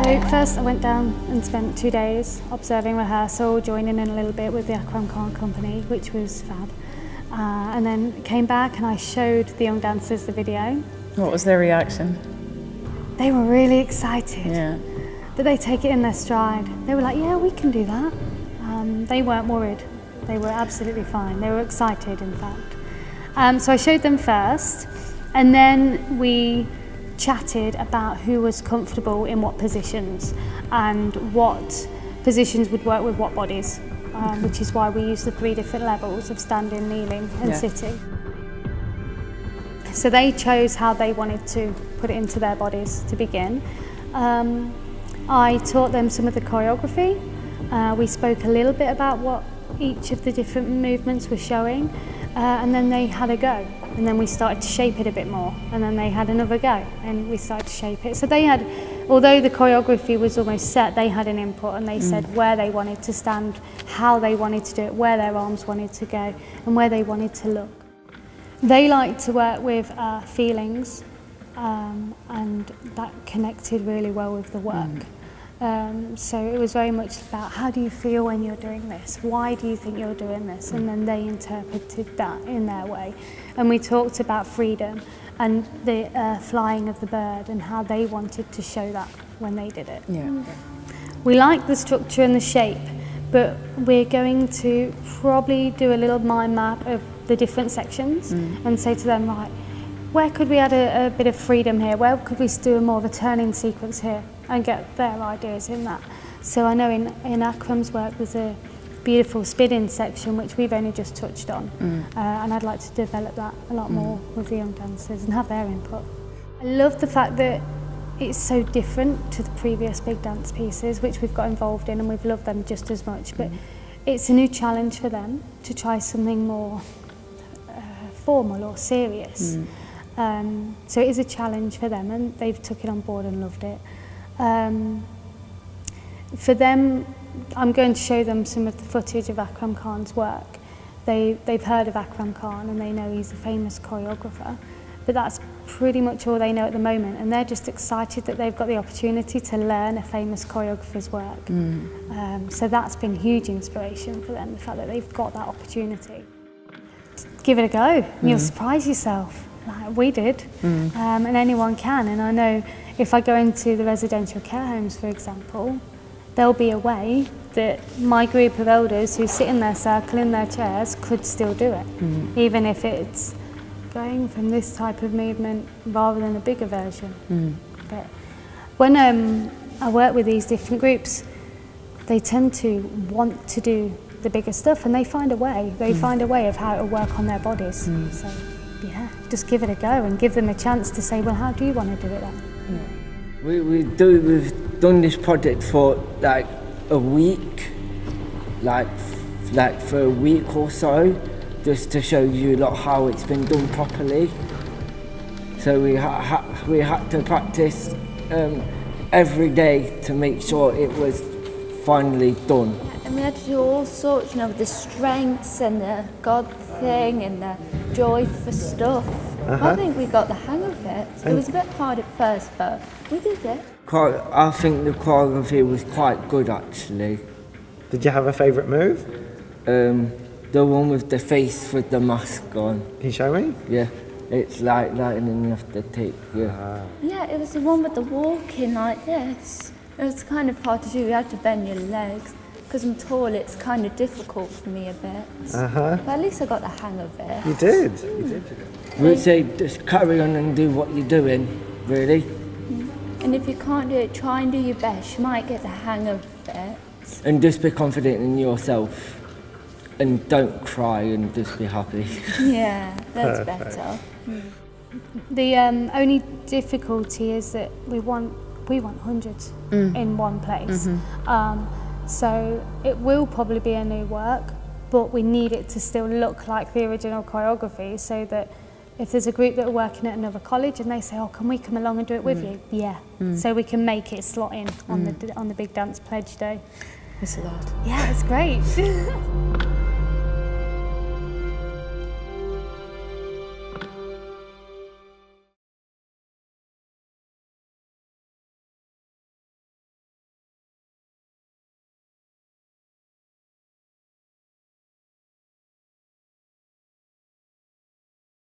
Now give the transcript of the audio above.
So first I went down and spent 2 days observing rehearsal, joining in a little bit with the Akram Khan company, which was fab. And then came back and I showed the young dancers the video. What was their reaction? They were really excited. Yeah. But they take it in their stride. They were like, yeah, we can do that. They weren't worried. They were absolutely fine. They were excited, in fact. So I showed them first, and then we chatted about who was comfortable in what positions and what positions would work with what bodies, which is why we use the 3 different levels of standing, kneeling and sitting. So they chose how they wanted to put it into their bodies to begin. I taught them some of the choreography. We spoke a little bit about what each of the different movements were showing, and then they had a go. And then we started to shape it a bit more, and then they had another go, and we started to shape it. So they had, although the choreography was almost set, they had an input, and they said where they wanted to stand, how they wanted to do it, where their arms wanted to go, and where they wanted to look. They like to work with feelings, and that connected really well with the work. So it was very much about, how do you feel when you're doing this? Why do you think you're doing this? And then they interpreted that in their way. And we talked about freedom and the flying of the bird and how they wanted to show that when they did it. Yeah. We like the structure and the shape, but we're going to probably do a little mind map of the different sections and say to them, right, where could we add a bit of freedom here? Where could we do more of a turning sequence here and get their ideas in that? So I know in Akram's work there's a beautiful spinning section which we've only just touched on, and I'd like to develop that a lot more with the young dancers and have their input. I love the fact that it's so different to the previous big dance pieces which we've got involved in, and we've loved them just as much, but it's a new challenge for them to try something more formal or serious. So it is a challenge for them, and they've took it on board and loved it. For them, I'm going to show them some of the footage of Akram Khan's work. They've heard of Akram Khan and they know he's a famous choreographer, but that's pretty much all they know at the moment, and they're just excited that they've got the opportunity to learn a famous choreographer's work. So that's been huge inspiration for them, the fact that they've got that opportunity. Give it a go, and you'll surprise yourself. Like we did, and anyone can. And I know if I go into the residential care homes, for example, there'll be a way that my group of elders who sit in their circle in their chairs could still do it, even if it's going from this type of movement rather than a bigger version. But when I work with these different groups, they tend to want to do the bigger stuff, and they find a way. They find a way of how it will work on their bodies. So yeah, just give it a go and give them a chance to say, well, how do you want to do it then? We've done this project for like a week, like for a week or so, just to show you how it's been done properly. So we had to practice every day to make sure it was finally done. And we had to do all sorts, the strengths and the God thing and the joy for stuff. I think we got the hang of it. It was a bit hard at first, but we did it. I think the choreography was quite good, actually. Did you have a favourite move? The one with the face with the mask on. Can you show me? Yeah, it's like lightning, you have to take, Yeah, it was the one with the walking like this. It was kind of hard to do. You had to bend your legs. Because I'm tall, it's kind of difficult for me a bit. But at least I got the hang of it. You did. We'd say just carry on and do what you're doing, really. And if you can't do it, try and do your best. You might get the hang of it. And just be confident in yourself. And don't cry and just be happy. Yeah, that's better. The only difficulty is that we want hundreds in one place. So it will probably be a new work, but we need it to still look like the original choreography, so that if there's a group that are working at another college and they say, oh, can we come along and do it with you? Yeah. So we can make it slot in on the Big Dance Pledge Day. It's a lot. Yeah, it's great.